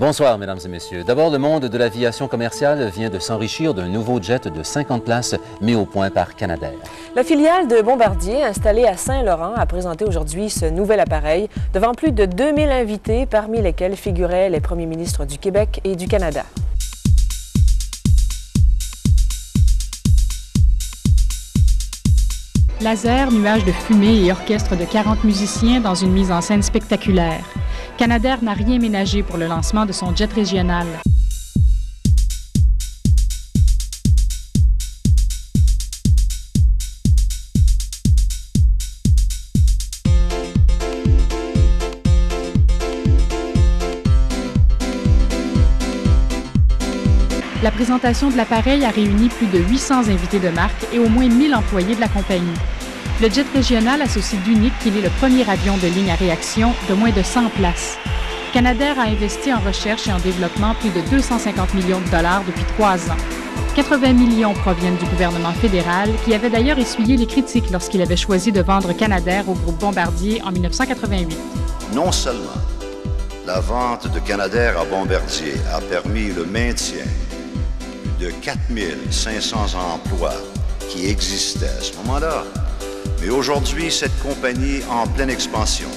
Bonsoir, mesdames et messieurs. D'abord, le monde de l'aviation commerciale vient de s'enrichir d'un nouveau jet de 50 places mis au point par Canadair. La filiale de Bombardier, installée à Saint-Laurent, a présenté aujourd'hui ce nouvel appareil devant plus de 2000 invités, parmi lesquels figuraient les premiers ministres du Québec et du Canada. Laser, nuages de fumée et orchestre de 40 musiciens dans une mise en scène spectaculaire. Canadair n'a rien ménagé pour le lancement de son jet régional. La présentation de l'appareil a réuni plus de 800 invités de marque et au moins 1000 employés de la compagnie. Le jet régional a ceci d'unique qu'il est le premier avion de ligne à réaction de moins de 100 places. Canadair a investi en recherche et en développement plus de 250 millions de dollars depuis 3 ans. 80 millions proviennent du gouvernement fédéral, qui avait d'ailleurs essuyé les critiques lorsqu'il avait choisi de vendre Canadair au groupe Bombardier en 1988. Non seulement la vente de Canadair à Bombardier a permis le maintien de 4500 emplois qui existaient à ce moment-là, mais aujourd'hui, cette compagnie en pleine expansion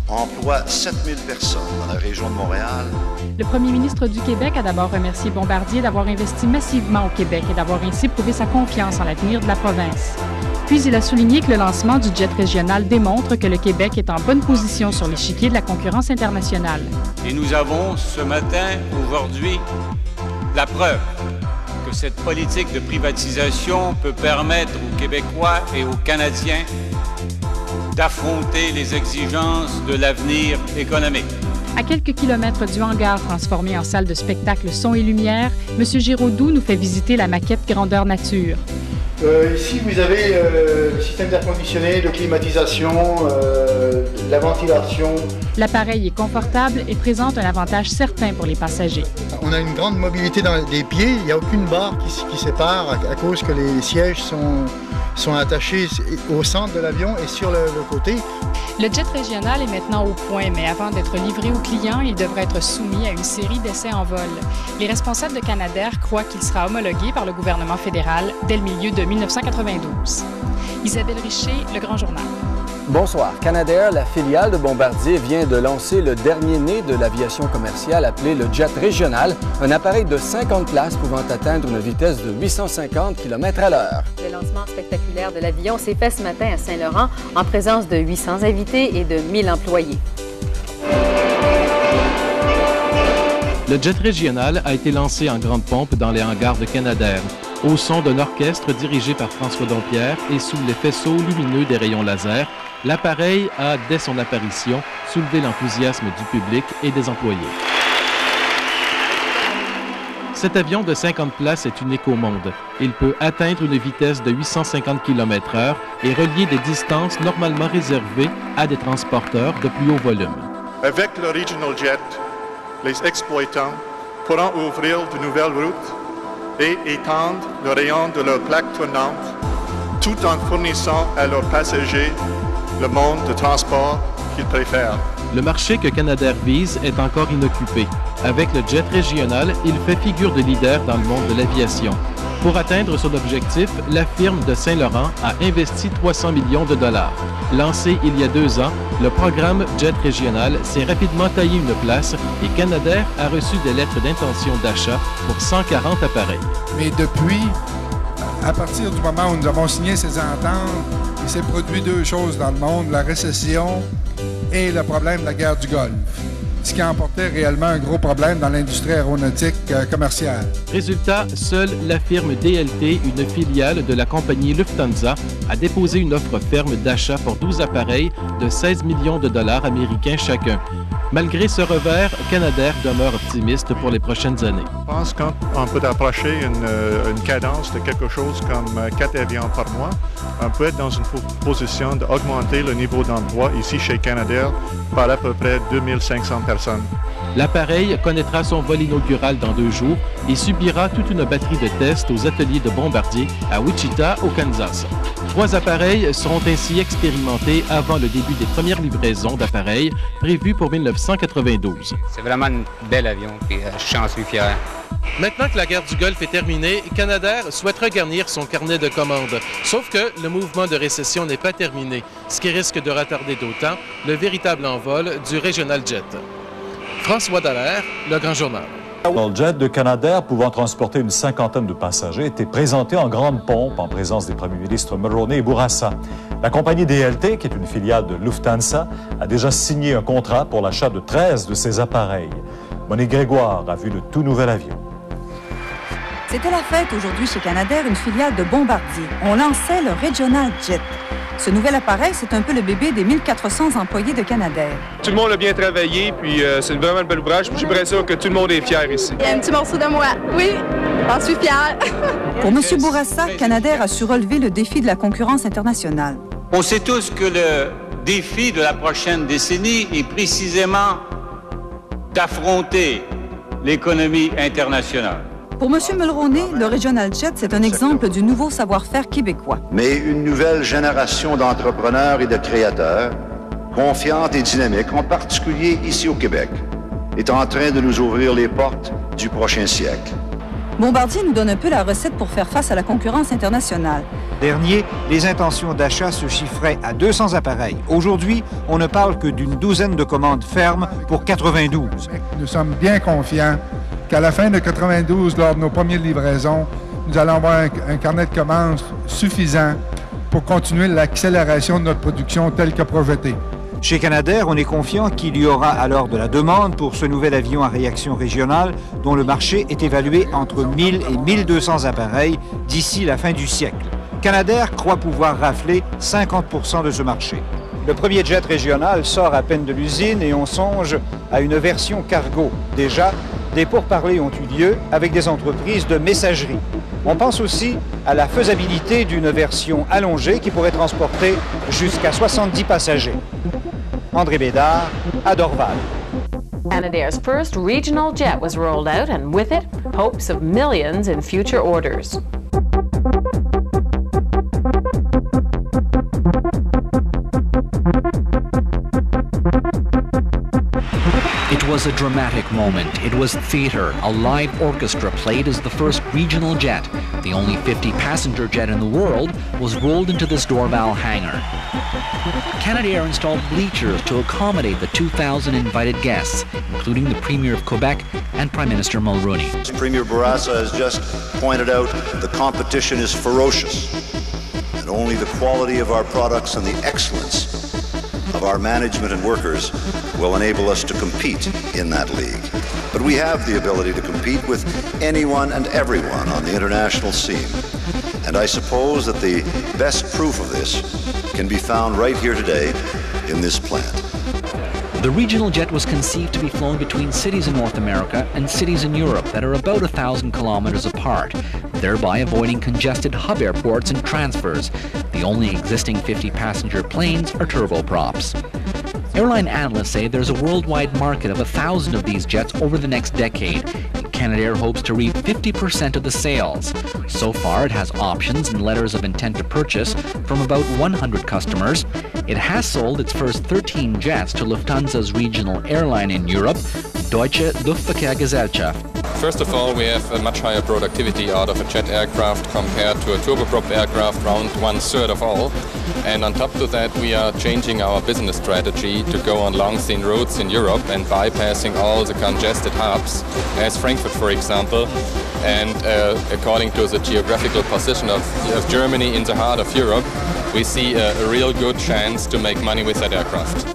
emploie 7000 personnes dans la région de Montréal. Le premier ministre du Québec a d'abord remercié Bombardier d'avoir investi massivement au Québec et d'avoir ainsi prouvé sa confiance en l'avenir de la province. Puis il a souligné que le lancement du jet régional démontre que le Québec est en bonne position sur l'échiquier de la concurrence internationale. Et nous avons ce matin, aujourd'hui, la preuve que cette politique de privatisation peut permettre aux Québécois et aux Canadiens d'affronter les exigences de l'avenir économique. À quelques kilomètres du hangar transformé en salle de spectacle son et lumière, M. Giraudoux nous fait visiter la maquette grandeur nature. Ici, vous avez le système d'air conditionné, de climatisation, la ventilation. L'appareil est confortable et présente un avantage certain pour les passagers. On a une grande mobilité dans les pieds. Il n'y a aucune barre qui sépare à cause que les sièges sont attachés au centre de l'avion et sur le côté. Le jet régional est maintenant au point, mais avant d'être livré aux clients, il devrait être soumis à une série d'essais en vol. Les responsables de Canadair croient qu'il sera homologué par le gouvernement fédéral dès le milieu de 1992. Isabelle Richer, Le Grand Journal. Bonsoir. Canadair, la filiale de Bombardier, vient de lancer le dernier né de l'aviation commerciale appelé le jet régional, un appareil de 50 places pouvant atteindre une vitesse de 850 km/h. Le lancement spectaculaire de l'avion s'est fait ce matin à Saint-Laurent en présence de 800 invités et de 1000 employés. Le jet régional a été lancé en grande pompe dans les hangars de Canadair, au son d'un orchestre dirigé par François Dompierre et sous les faisceaux lumineux des rayons laser. L'appareil a, dès son apparition, soulevé l'enthousiasme du public et des employés. Cet avion de 50 places est unique au monde. Il peut atteindre une vitesse de 850 km/h et relier des distances normalement réservées à des transporteurs de plus haut volume. Avec le Regional Jet, les exploitants pourront ouvrir de nouvelles routes et étendre le rayon de leur plaque tournante tout en fournissant à leurs passagers le mode de transport qu'ils préfèrent. Le marché que Canadair vise est encore inoccupé. Avec le jet régional, il fait figure de leader dans le monde de l'aviation. Pour atteindre son objectif, la firme de Saint-Laurent a investi 300 millions de dollars. Lancé il y a 2 ans, le programme Jet Régional s'est rapidement taillé une place et Canadair a reçu des lettres d'intention d'achat pour 140 appareils. Mais depuis, à partir du moment où nous avons signé ces ententes, il s'est produit 2 choses dans le monde, la récession et le problème de la guerre du Golfe, ce qui a emporté réellement un gros problème dans l'industrie aéronautique commerciale. Résultat, seule la firme DLT, une filiale de la compagnie Lufthansa, a déposé une offre ferme d'achat pour 12 appareils de 16 millions de dollars américains chacun. Malgré ce revers, Canadair demeure optimiste pour les prochaines années. Je pense qu'on peut approcher une cadence de quelque chose comme 4 avions par mois. On peut être dans une position d'augmenter le niveau d'emploi ici chez Canadair par à peu près 2500 personnes. L'appareil connaîtra son vol inaugural dans 2 jours et subira toute une batterie de tests aux ateliers de Bombardier à Wichita, au Kansas. 3 appareils seront ainsi expérimentés avant le début des premières livraisons d'appareils prévues pour 1992. C'est vraiment un bel avion, puis j'en suis fier. Maintenant que la guerre du Golfe est terminée, Canadair souhaite regarnir son carnet de commandes. Sauf que le mouvement de récession n'est pas terminé, ce qui risque de retarder d'autant le véritable envol du Regional Jet. François Dallaire, Le Grand Journal. Le jet de Canadair, pouvant transporter une cinquantaine de passagers, était présenté en grande pompe en présence des premiers ministres Mulroney et Bourassa. La compagnie DLT, qui est une filiale de Lufthansa, a déjà signé un contrat pour l'achat de 13 de ces appareils. Monique Grégoire a vu le tout nouvel avion. C'était la fête aujourd'hui chez Canadair, une filiale de Bombardier. On lançait le Regional Jet. Ce nouvel appareil, c'est un peu le bébé des 1400 employés de Canadair. Tout le monde a bien travaillé, puis c'est vraiment un bel ouvrage. Je suis prêt sûr que tout le monde est fier ici. Il y a un petit morceau de moi. Oui, j'en suis fier. Pour M. Bourassa, Canadair a su relever le défi de la concurrence internationale. On sait tous que le défi de la prochaine décennie est précisément d'affronter l'économie internationale. Pour M. Mulroney, le Regional Jet, c'est un exemple du nouveau savoir-faire québécois. Mais une nouvelle génération d'entrepreneurs et de créateurs, confiante et dynamique, en particulier ici au Québec, est en train de nous ouvrir les portes du prochain siècle. Bombardier nous donne un peu la recette pour faire face à la concurrence internationale. Dernier, les intentions d'achat se chiffraient à 200 appareils. Aujourd'hui, on ne parle que d'une douzaine de commandes fermes pour 92. Nous sommes bien confiants qu'à la fin de 92, lors de nos premières livraisons, nous allons avoir un carnet de commandes suffisant pour continuer l'accélération de notre production telle que projetée. Chez Canadair, on est confiant qu'il y aura alors de la demande pour ce nouvel avion à réaction régionale dont le marché est évalué entre 1000 et 1200 appareils d'ici la fin du siècle. Canadair croit pouvoir rafler 50% de ce marché. Le premier jet régional sort à peine de l'usine et on songe à une version cargo. Déjà, des pourparlers ont eu lieu avec des entreprises de messagerie. On pense aussi à la faisabilité d'une version allongée qui pourrait transporter jusqu'à 70 passagers. André Bédard, à Dorval. Canadair's first regional jet was rolled out, and with it, hopes of millions in future orders. It was a dramatic moment. It was theater. A live orchestra played as the first regional jet, the only 50-passenger jet in the world, was rolled into this Dorval hangar. Canadair installed bleachers to accommodate the 2,000 invited guests, including the Premier of Quebec and Prime Minister Mulroney. Premier Bourassa has just pointed out the competition is ferocious, and only the quality of our products and the excellence of our management and workers will enable us to compete in that league. But we have the ability to compete with anyone and everyone on the international scene. And I suppose that the best proof of this can be found right here today in this plant. The regional jet was conceived to be flown between cities in North America and cities in Europe that are about 1,000 kilometers apart, thereby avoiding congested hub airports and transfers. The only existing 50-passenger planes are turboprops. Airline analysts say there's a worldwide market of 1,000 of these jets over the next decade. Canadair hopes to reap 50% of the sales. So far, it has options and letters of intent to purchase from about 100 customers. It has sold its first 13 jets to Lufthansa's regional airline in Europe, Deutsche Luftverkehrsgesellschaft. First of all, we have a much higher productivity out of a jet aircraft compared to a turboprop aircraft, around 1/3 of all. And on top of that, we are changing our business strategy to go on long-thin routes in Europe and bypassing all the congested hubs, as Frankfurt, for example. And according to the geographical position of Germany in the heart of Europe, we see a real good chance to make money with that aircraft.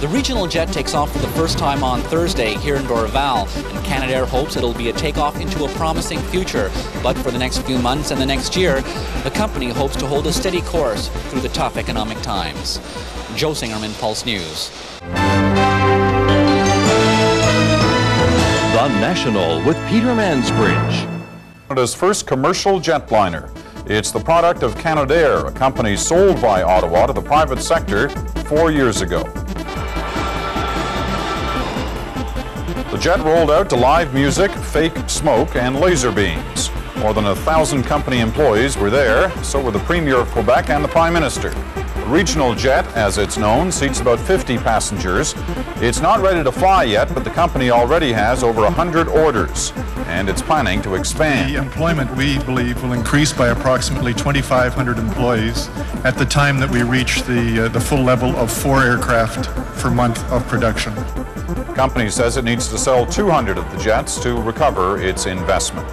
The regional jet takes off for the first time on Thursday here in Dorval, and Canadair hopes it'll be a takeoff into a promising future. But for the next few months and the next year, the company hopes to hold a steady course through the tough economic times. Joe Singerman, Pulse News. The National with Peter Mansbridge. Canada's first commercial jetliner. It's the product of Canadair, a company sold by Ottawa to the private sector 4 years ago. The jet rolled out to live music, fake smoke, and laser beams. More than 1,000 company employees were there, so were the Premier of Quebec and the Prime Minister. The regional jet, as it's known, seats about 50 passengers. It's not ready to fly yet, but the company already has over 100 orders, and it's planning to expand. The employment, we believe, will increase by approximately 2,500 employees at the time that we reach the full level of 4 aircraft per month of production. The company says it needs to sell 200 of the jets to recover its investment.